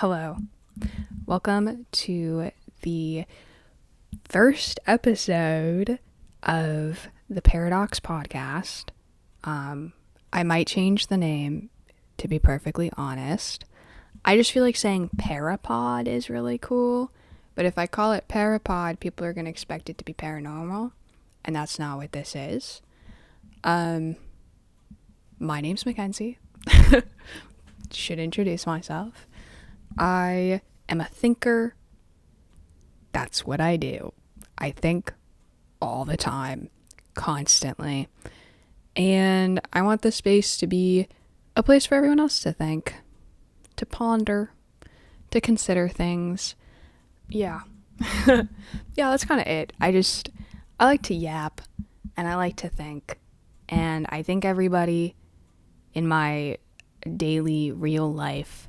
Hello. Welcome to the first episode of the Paradox podcast. I might change the name, to be perfectly honest. I just feel like saying parapod is really cool, but if I call it parapod, people are going to expect it to be paranormal, and that's not what this is. My name's Mackenzie. Should introduce myself. I am a thinker. That's what I do. I think all the time, constantly. And I want this space to be a place for everyone else to think, to ponder, to consider things. Yeah. Yeah, that's kind of it. I like to yap and I like to think. And I think everybody in my daily real life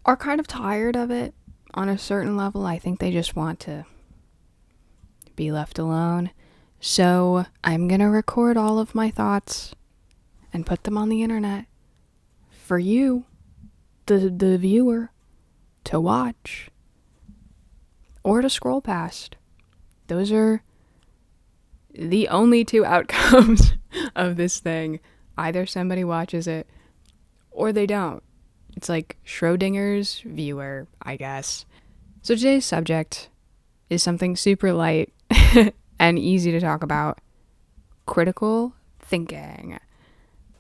are kind of tired of it on a certain level. I think they just want to be left alone. So I'm going to record all of my thoughts and put them on the internet for you, the viewer, to watch or to scroll past. Those are the only two outcomes of this thing. Either somebody watches it or they don't. It's like Schrodinger's viewer, I guess. So today's subject is something super light and easy to talk about: critical thinking.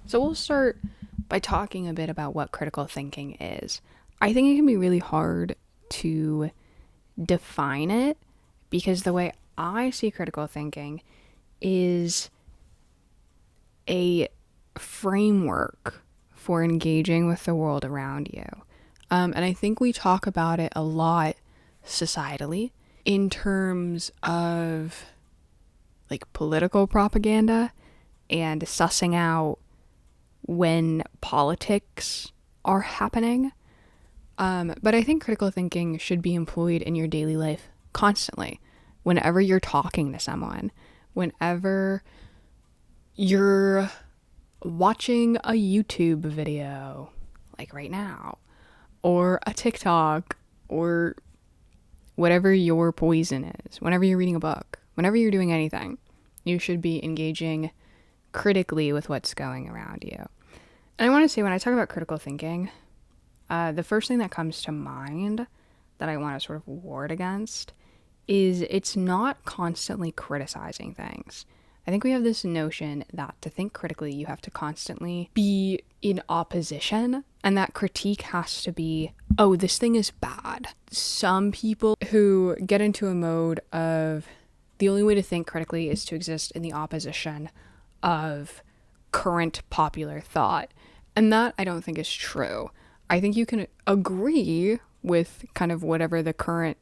So we'll start by talking a bit about what critical thinking is. I think it can be really hard to define it because the way I see critical thinking is a framework for engaging with the world around you. And I think we talk about it a lot societally in terms of like political propaganda and sussing out when politics are happening. But I think critical thinking should be employed in your daily life constantly. Whenever you're talking to someone, whenever you're watching a YouTube video, like right now, or a TikTok, or whatever your poison is, whenever you're reading a book, whenever you're doing anything, you should be engaging critically with what's going around you. And I want to say, when I talk about critical thinking, the first thing that comes to mind that I want to sort of ward against is it's not constantly criticizing things. I think we have this notion that to think critically, you have to constantly be in opposition, and that critique has to be, oh, this thing is bad. Some people who get into a mode of the only way to think critically is to exist in the opposition of current popular thought. And that I don't think is true. I think you can agree with kind of whatever the current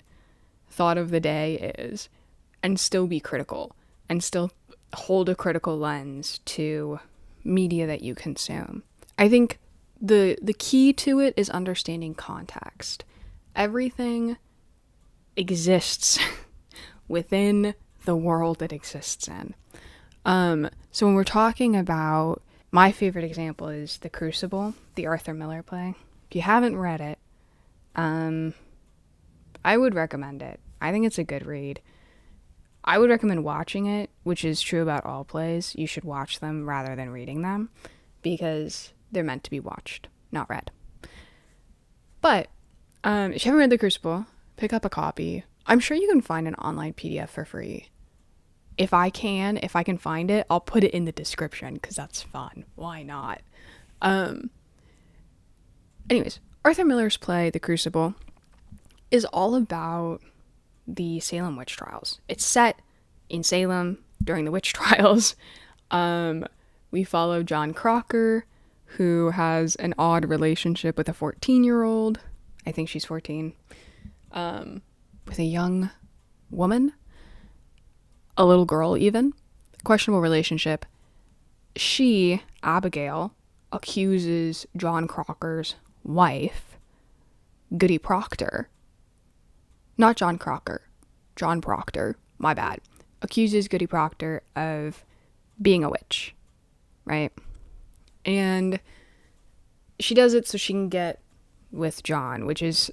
thought of the day is and still be critical and still hold a critical lens to media that you consume. I think the key to it is understanding context. Everything exists within the world it exists in. So when we're talking about, my favorite example is The Crucible, the Arthur Miller play. If you haven't read it, I would recommend it. I think it's a good read. I would recommend watching it, which is true about all plays. You should watch them rather than reading them because they're meant to be watched, not read. But if you haven't read The Crucible, pick up a copy. I'm sure you can find an online PDF for free. If I can find it, I'll put it in the description because that's fun. Why not? Anyways, Arthur Miller's play, The Crucible, is all about the Salem witch trials. It's set in Salem during the witch trials. We follow John Crocker, who has an odd relationship with a 14-year-old. I think she's 14. With a young woman. A little girl, even. Questionable relationship. She, Abigail, accuses John Crocker's wife, Goody Proctor. Not John Crocker. John Proctor. My bad. Accuses Goody Proctor of being a witch. Right? And she does it so she can get with John, which is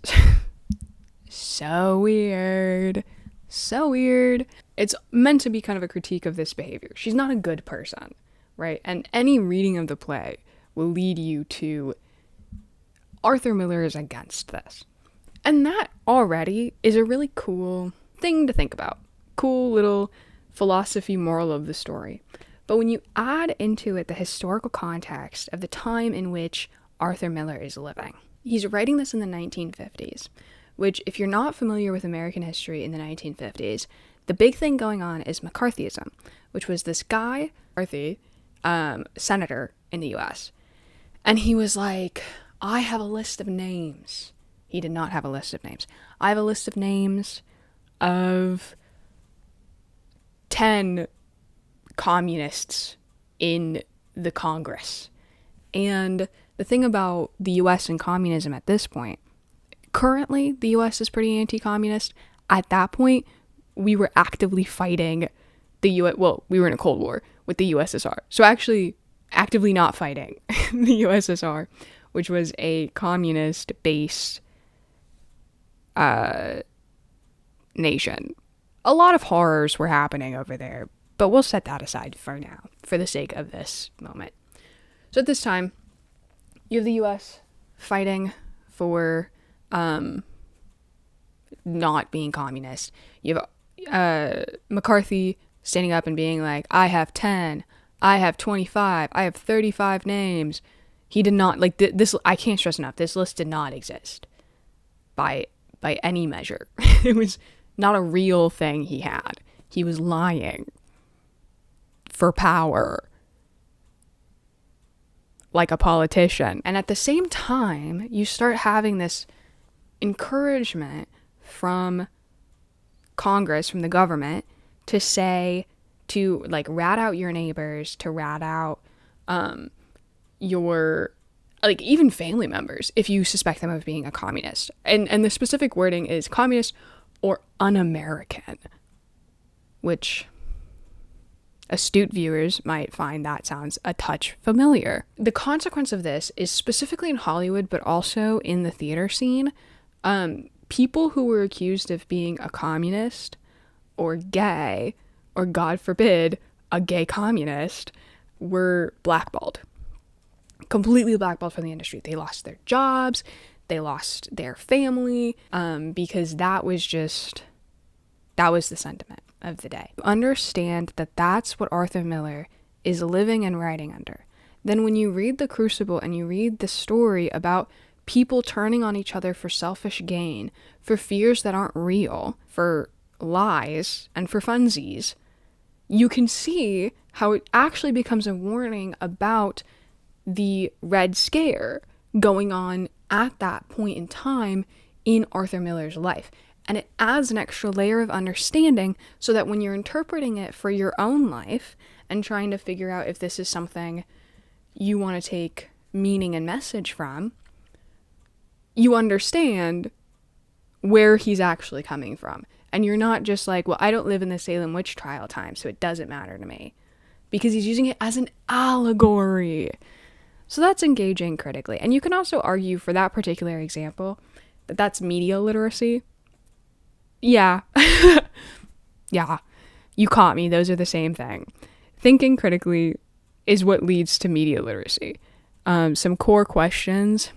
so weird. So weird. It's meant to be kind of a critique of this behavior. She's not a good person, right? And any reading of the play will lead you to Arthur Miller is against this. And that already is a really cool thing to think about. Cool little philosophy moral of the story. But when you add into it the historical context of the time in which Arthur Miller is living, he's writing this in the 1950s, which, if you're not familiar with American history in the 1950s, the big thing going on is McCarthyism, which was this guy, McCarthy, senator in the US. And he was like, I have a list of names. He did not have a list of names. I have a list of names of 10 communists in the Congress. And the thing about the US and communism at this point, currently the US is pretty anti-communist. At that point, we were actively fighting the US. Well, we were in a Cold War with the USSR. So actually actively not fighting the USSR, which was a communist-based nation. A lot of horrors were happening over there, but we'll set that aside for now, for the sake of this moment. So at this time, you have the US fighting for not being communist. You have McCarthy standing up and being like, I have 10, I have 25, I have 35 names. He did not, like, this, I can't stress enough, this list did not exist by any measure. It was not a real thing he had. He was lying for power, like a politician. And at the same time, you start having this encouragement from Congress, from the government, to say, to like rat out your neighbors, to rat out your, like, even family members if you suspect them of being a communist. And the specific wording is communist or un-American, which astute viewers might find that sounds a touch familiar. The consequence of this is specifically in Hollywood, but also in the theater scene. People who were accused of being a communist or gay, or God forbid, a gay communist, were blackballed. Completely blackballed from the industry. They lost their jobs, they lost their family, because that was the sentiment of the day. Understand that that's what Arthur Miller is living and writing under. Then when you read The Crucible and you read the story about people turning on each other for selfish gain, for fears that aren't real, for lies, and for funsies, you can see how it actually becomes a warning about the Red Scare going on at that point in time in Arthur Miller's life. And it adds an extra layer of understanding so that when you're interpreting it for your own life and trying to figure out if this is something you want to take meaning and message from, you understand where he's actually coming from. And you're not just like, well, I don't live in the Salem witch trial time, so it doesn't matter to me. Because he's using it as an allegory. So that's engaging critically. And you can also argue for that particular example that that's media literacy. Yeah. Yeah. You caught me. Those are the same thing. Thinking critically is what leads to media literacy. Some core questions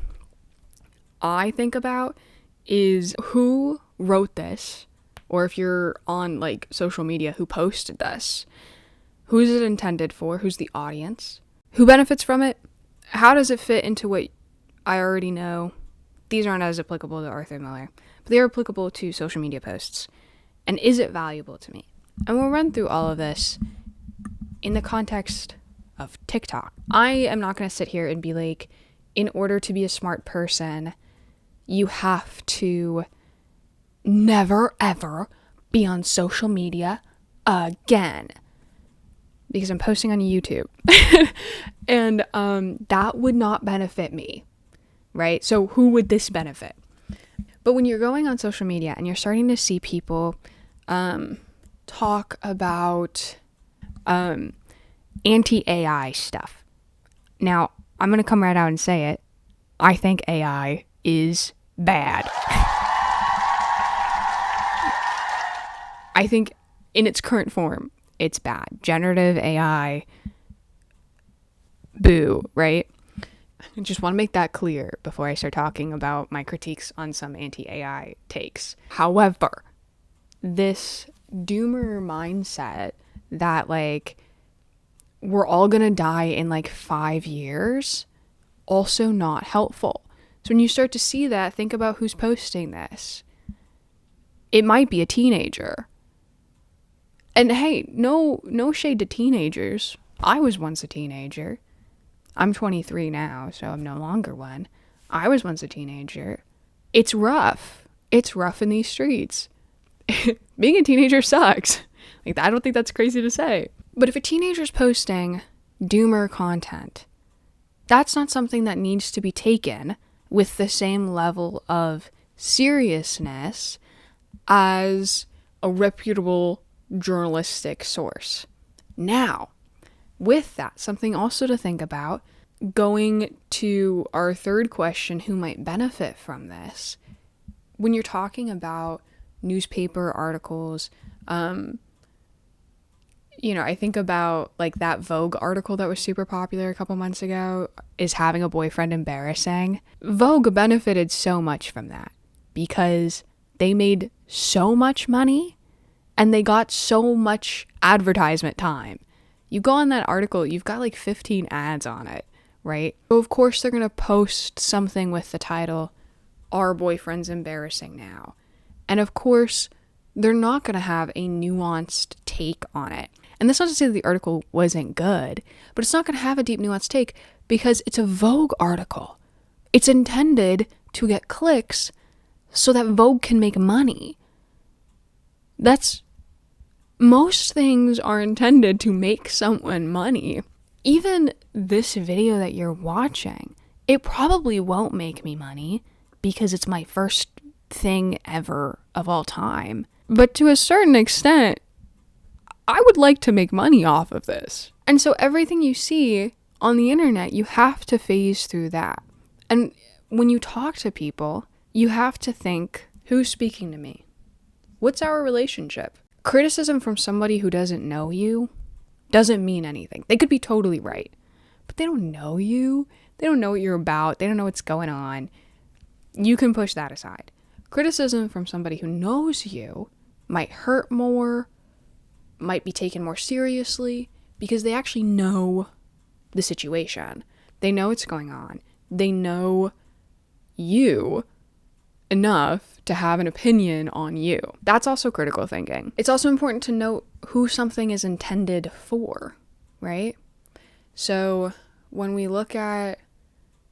I think about is who wrote this, or if you're on like social media, who posted this? Who's it intended for? Who's the audience? Who benefits from it? How does it fit into what I already know? These aren't as applicable to Arthur Miller, but they are applicable to social media posts. And is it valuable to me? And we'll run through all of this in the context of TikTok. I am not going to sit here and be like, in order to be a smart person, you have to never, ever be on social media again. Because I'm posting on YouTube. And that would not benefit me, right? So who would this benefit? But when you're going on social media and you're starting to see people talk about anti-AI stuff. Now, I'm going to come right out and say it. I think AI is bad. I think in its current form, it's bad. Generative AI, boo, right? I just want to make that clear before I start talking about my critiques on some anti-AI takes. However, this doomer mindset that like we're all gonna die in like 5 years, also not helpful. So when you start to see that, think about who's posting this. It might be a teenager. And hey, no shade to teenagers. I was once a teenager. I'm 23 now, so I'm no longer one. I was once a teenager. It's rough. It's rough in these streets. Being a teenager sucks. Like, I don't think that's crazy to say. But if a teenager's posting doomer content, that's not something that needs to be taken with the same level of seriousness as a reputable journalistic source. Now, with that, something also to think about, going to our third question, who might benefit from this? When you're talking about newspaper articles, I think about like that Vogue article that was super popular a couple months ago, is having a boyfriend embarrassing? Vogue benefited so much from that because they made so much money and they got so much advertisement time. You go on that article, you've got like 15 ads on it, right? So of course they're going to post something with the title, "Our boyfriend's embarrassing now." And of course, they're not going to have a nuanced take on it. And that's not to say that the article wasn't good, but it's not going to have a deep nuanced take because it's a Vogue article. It's intended to get clicks so that Vogue can make money. Most things are intended to make someone money. Even this video that you're watching, it probably won't make me money because it's my first thing ever of all time. But to a certain extent, I would like to make money off of this. And so everything you see on the internet, you have to phase through that. And when you talk to people, you have to think, who's speaking to me? What's our relationship? Criticism from somebody who doesn't know you doesn't mean anything. They could be totally right, but they don't know you. They don't know what you're about. They don't know what's going on. You can push that aside. Criticism from somebody who knows you might hurt more, might be taken more seriously because they actually know the situation. They know what's going on. They know you enough to have an opinion on you. That's also critical thinking. It's also important to note who something is intended for, right? So when we look at,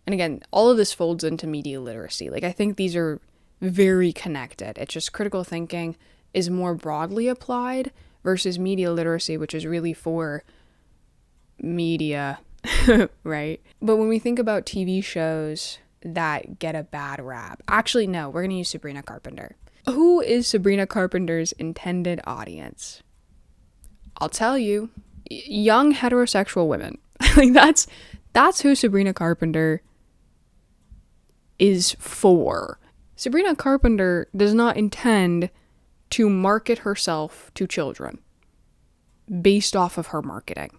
and again, all of this folds into media literacy. Like, I think these are very connected. It's just critical thinking is more broadly applied versus media literacy, which is really for media, right? But when we think about TV shows that get a bad rap, actually, no, we're going to use Sabrina Carpenter. Who is Sabrina Carpenter's intended audience? I'll tell you, young heterosexual women. Like, that's who Sabrina Carpenter is for. Sabrina Carpenter does not intend to market herself to children based off of her marketing,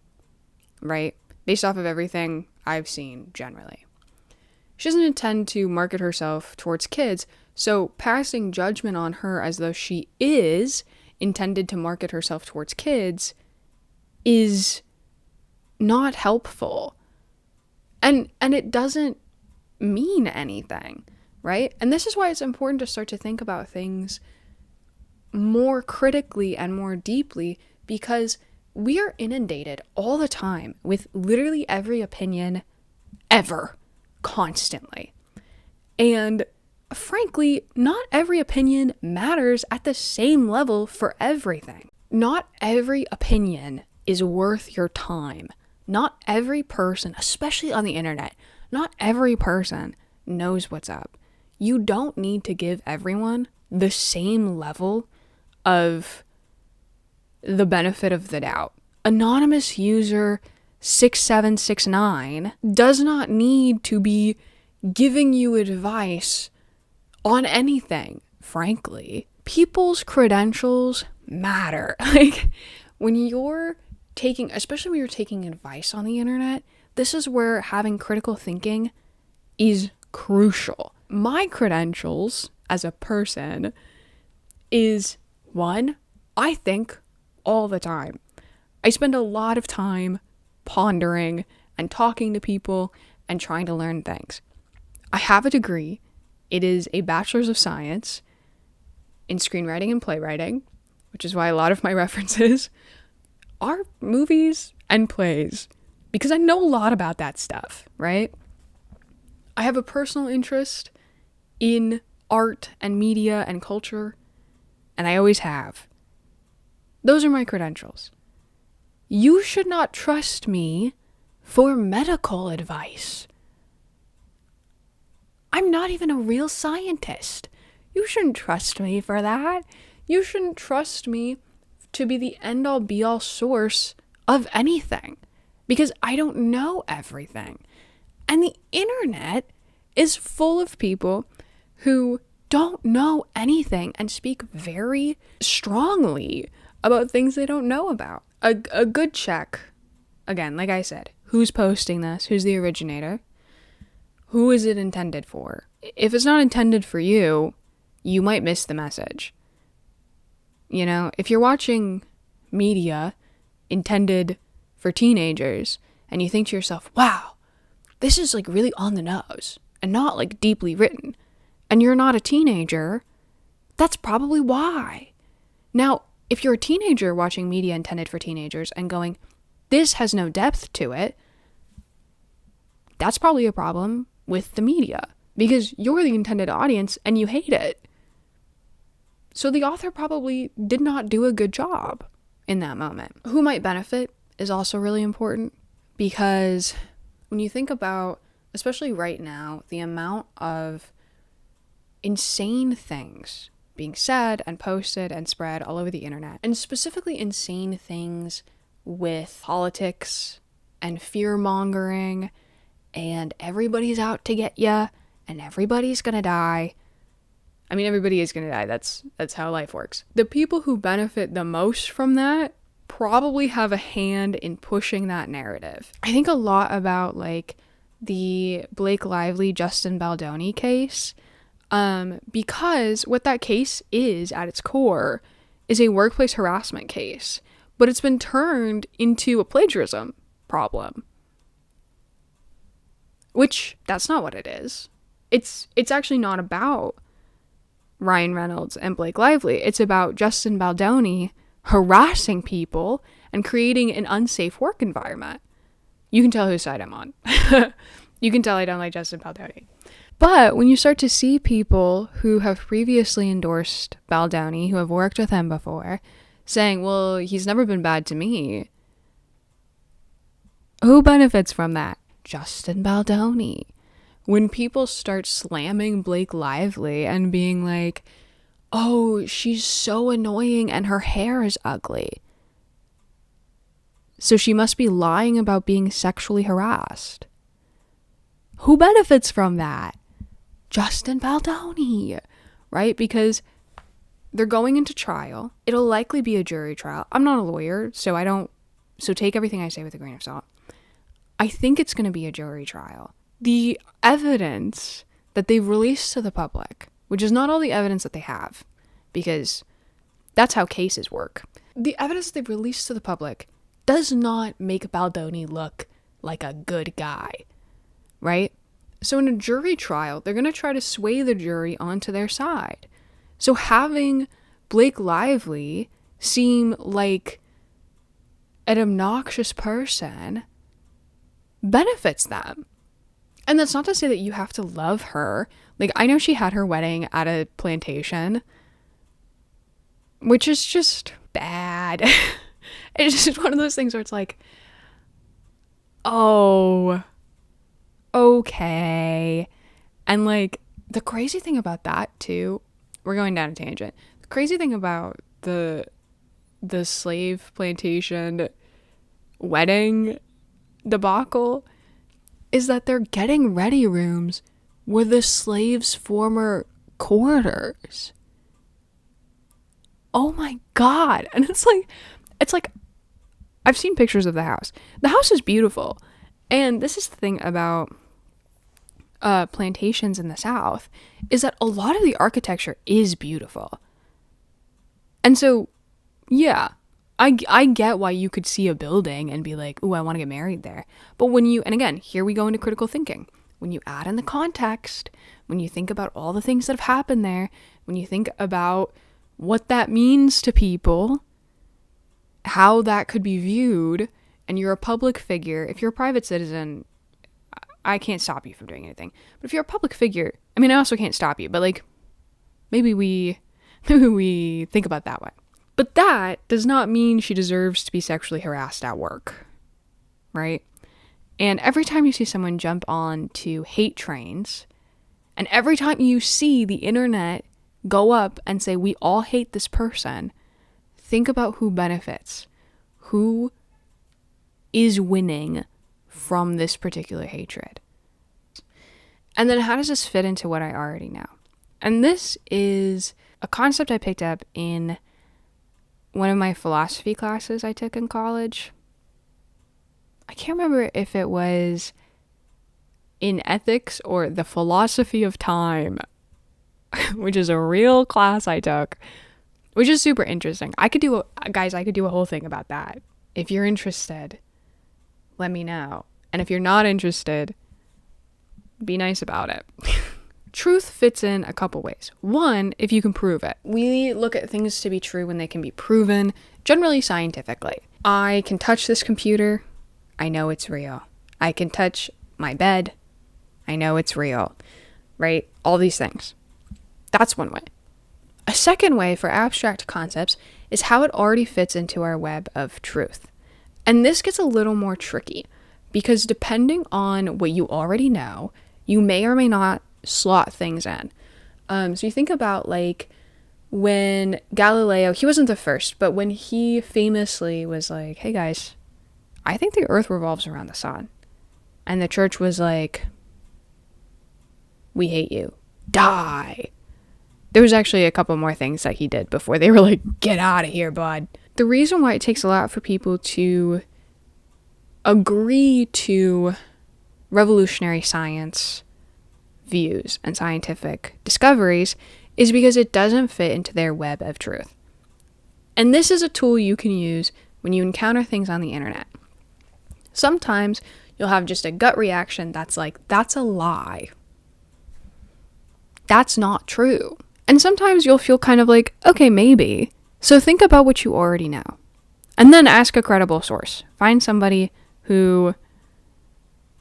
right? Based off of everything I've seen generally. She doesn't intend to market herself towards kids, so passing judgment on her as though she is intended to market herself towards kids is not helpful. And it doesn't mean anything, right? And this is why it's important to start to think about things more critically and more deeply, because we are inundated all the time with literally every opinion ever, constantly. And frankly, not every opinion matters at the same level for everything. Not every opinion is worth your time. Not every person, especially on the internet, not every person knows what's up. You don't need to give everyone the same level of the benefit of the doubt. Anonymous user 6769 does not need to be giving you advice on anything, frankly. People's credentials matter. Like, when you're taking, especially when you're taking advice on the internet, this is where having critical thinking is crucial. My credentials as a person is, one, I think all the time. I spend a lot of time pondering and talking to people and trying to learn things. I have a degree. It is a bachelor's of science in screenwriting and playwriting, which is why a lot of my references are movies and plays, because I know a lot about that stuff, right? I have a personal interest in art and media and culture, and I always have. Those are my credentials. You should not trust me for medical advice. I'm not even a real scientist. You shouldn't trust me for that. You shouldn't trust me to be the end-all be-all source of anything, because I don't know everything. And the internet is full of people who don't know anything and speak very strongly about things they don't know about. A good check, again, like I said, who's posting this? Who's the originator? Who is it intended for? If it's not intended for you, you might miss the message. You know, if you're watching media intended for teenagers and you think to yourself, wow, this is like really on the nose and not like deeply written, and you're not a teenager, that's probably why. Now, if you're a teenager watching media intended for teenagers and going, this has no depth to it, that's probably a problem with the media, because you're the intended audience and you hate it. So the author probably did not do a good job in that moment. Who might benefit is also really important, because when you think about, especially right now, the amount of insane things being said and posted and spread all over the internet, and specifically insane things with politics and fear-mongering and everybody's out to get ya and everybody's gonna die. I mean, everybody is gonna die. That's how life works. The people who benefit the most from that probably have a hand in pushing that narrative. I think a lot about like the Blake Lively, Justin Baldoni case, because what that case is at its core is a workplace harassment case, but it's been turned into a plagiarism problem, which that's not what it is. It's actually not about Ryan Reynolds and Blake Lively. It's about Justin Baldoni harassing people and creating an unsafe work environment. You can tell whose side I'm on. You can tell I don't like Justin Baldoni. But when you start to see people who have previously endorsed Baldoni, who have worked with him before, saying, well, he's never been bad to me, who benefits from that? Justin Baldoni. When people start slamming Blake Lively and being like, oh, she's so annoying and her hair is ugly, so she must be lying about being sexually harassed. Who benefits from that? Justin Baldoni, right? Because they're going into trial. It'll likely be a jury trial. I'm not a lawyer, so take everything I say with a grain of salt. I think it's going to be a jury trial. The evidence that they've released to the public, which is not all the evidence that they have, because that's how cases work. The evidence they've released to the public does not make Baldoni look like a good guy, right? So in a jury trial, they're going to try to sway the jury onto their side. So having Blake Lively seem like an obnoxious person benefits them. And that's not to say that you have to love her. Like, I know she had her wedding at a plantation, which is just bad. It's just one of those things where it's like, oh, okay. And like, the crazy thing about that too, we're going down a tangent. The crazy thing about the slave plantation wedding debacle is that they're getting ready rooms were the slaves' former quarters. Oh my God. And it's like, I've seen pictures of the house. The house is beautiful. And this is the thing about plantations in the South, is that a lot of the architecture is beautiful. And so, yeah, I get why you could see a building and be like, ooh, I want to get married there. But and again, here we go into critical thinking. When you add in the context, when you think about all the things that have happened there, when you think about what that means to people, how that could be viewed, and you're a public figure. If you're a private citizen, I can't stop you from doing anything. But if you're a public figure, I mean, I also can't stop you, but like, maybe we think about that way. But that does not mean she deserves to be sexually harassed at work, right? And every time you see someone jump on to hate trains, and every time you see the internet go up and say, we all hate this person, think about who benefits, who is winning from this particular hatred. And then how does this fit into what I already know? And this is a concept I picked up in one of my philosophy classes I took in college. I can't remember if it was in ethics or the philosophy of time, which is a real class I took, which is super interesting. I could do a whole thing about that. If you're interested, let me know. And if you're not interested, be nice about it. Truth fits in a couple ways. One, if you can prove it. We look at things to be true when they can be proven, generally scientifically. I can touch this computer. I know it's real. I can touch my bed. I know it's real, right? All these things. That's one way. A second way for abstract concepts is how it already fits into our web of truth. And this gets a little more tricky because depending on what you already know, you may or may not slot things in. So you think about like when Galileo, he wasn't the first, but when he famously was like, hey guys, I think the earth revolves around the sun. And the church was like, we hate you. Die. There was actually a couple more things that he did before they were like, get out of here, bud. The reason why it takes a lot for people to agree to revolutionary science views and scientific discoveries is because it doesn't fit into their web of truth. And this is a tool you can use when you encounter things on the internet. Sometimes you'll have just a gut reaction that's like, that's a lie. That's not true. And sometimes you'll feel kind of like, okay, maybe. So think about what you already know. And then ask a credible source. Find somebody who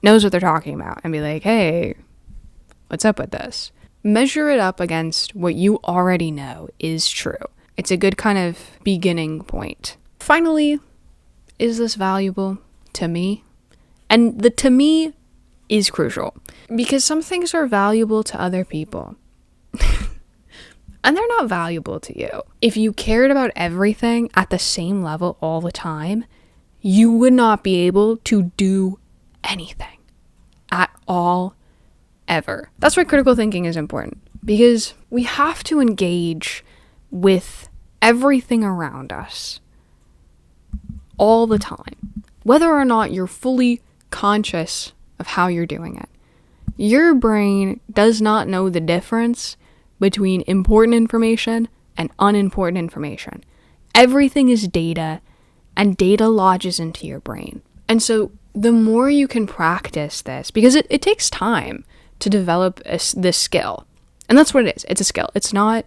knows what they're talking about and be like, hey, what's up with this? Measure it up against what you already know is true. It's a good kind of beginning point. Finally, is this valuable to me? And the to me is crucial because some things are valuable to other people. And they're not valuable to you. If you cared about everything at the same level all the time, you would not be able to do anything at all, ever. That's why critical thinking is important, because we have to engage with everything around us all the time, whether or not you're fully conscious of how you're doing it. Your brain does not know the difference between important information and unimportant information. Everything is data, and data lodges into your brain. And so the more you can practice this, because it takes time to develop this skill. And that's what it is. It's a skill. It's not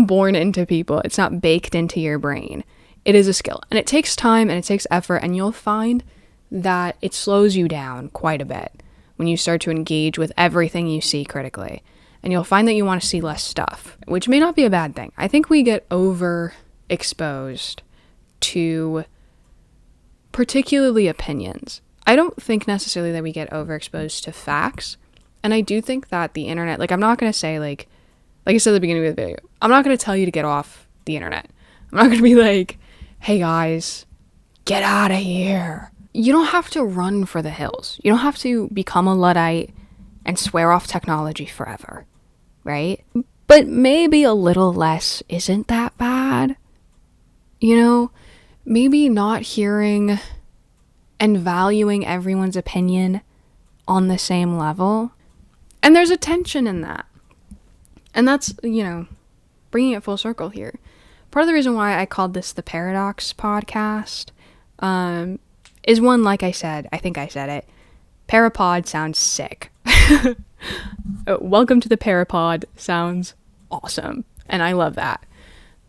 born into people. It's not baked into your brain. It is a skill. And it takes time and it takes effort, and you'll find that it slows you down quite a bit when you start to engage with everything you see critically. And you'll find that you want to see less stuff, which may not be a bad thing. I think we get overexposed to particularly opinions. I don't think necessarily that we get overexposed to facts. And I do think that the internet, like I'm not going to say like I said at the beginning of the video, I'm not going to tell you to get off the internet. I'm not going to be like, hey guys, get out of here. You don't have to run for the hills. You don't have to become a Luddite and swear off technology forever, right? But maybe a little less isn't that bad. You know, maybe not hearing and valuing everyone's opinion on the same level. And there's a tension in that. And that's, bringing it full circle here. Part of the reason why I called this the Paradox podcast is one, like I said, I think I said it, Parapod sounds sick. Welcome to the Parapod sounds awesome. And I love that.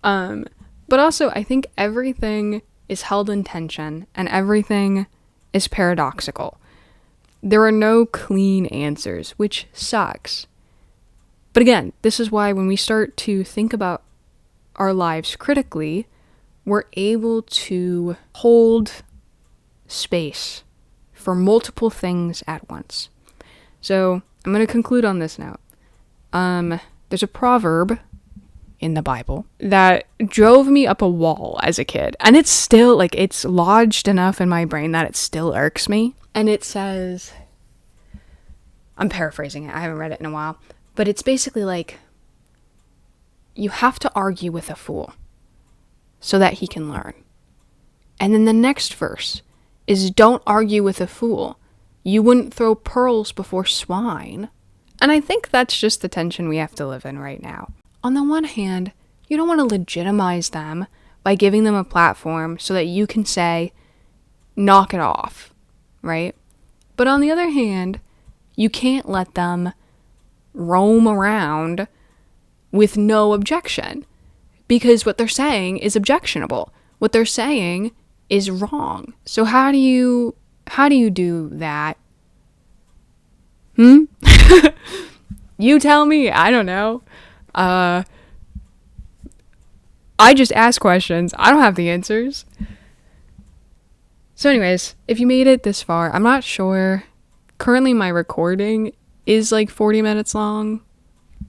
But also, I think everything is held in tension and everything is paradoxical. There are no clean answers, which sucks. But again, this is why when we start to think about our lives critically, we're able to hold space for multiple things at once. So I'm going to conclude on this note. There's a proverb in the Bible that drove me up a wall as a kid. And it's still, it's lodged enough in my brain that it still irks me. And it says, I'm paraphrasing it, I haven't read it in a while, but it's basically like, you have to argue with a fool so that he can learn. And then the next verse is, don't argue with a fool. You wouldn't throw pearls before swine. And I think that's just the tension we have to live in right now. On the one hand, you don't want to legitimize them by giving them a platform so that you can say, knock it off, right? But on the other hand, you can't let them roam around with no objection, because what they're saying is objectionable. What they're saying is wrong. So how do you do that? You tell me. I don't know. I just ask questions. I don't have the answers. So anyways, if you made it this far, I'm not sure. Currently my recording is 40 minutes long.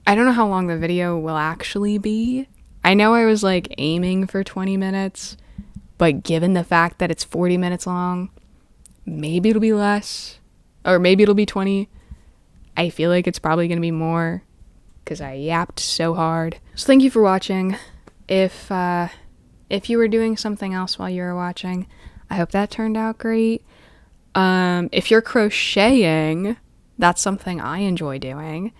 I don't know how long the video will actually be. I know I was aiming for 20 minutes, but given the fact that it's 40 minutes long, maybe it'll be less, or maybe it'll be 20. I feel like it's probably going to be more, because I yapped so hard. So thank you for watching. If you were doing something else while you were watching, I hope that turned out great. If you're crocheting, that's something I enjoy doing.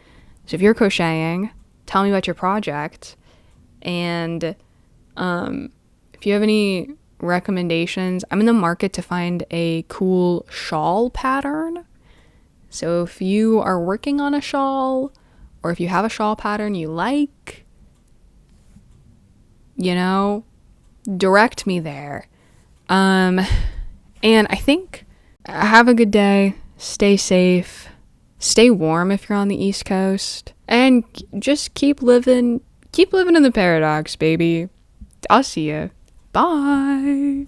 So if you're crocheting, tell me about your project. And if you have any recommendations, I'm in the market to find a cool shawl pattern. So if you are working on a shawl, or if you have a shawl pattern you like, direct me there. And I think, have a good day, stay safe, stay warm if you're on the East Coast, and just keep living in the paradox, baby. I'll see ya. Bye.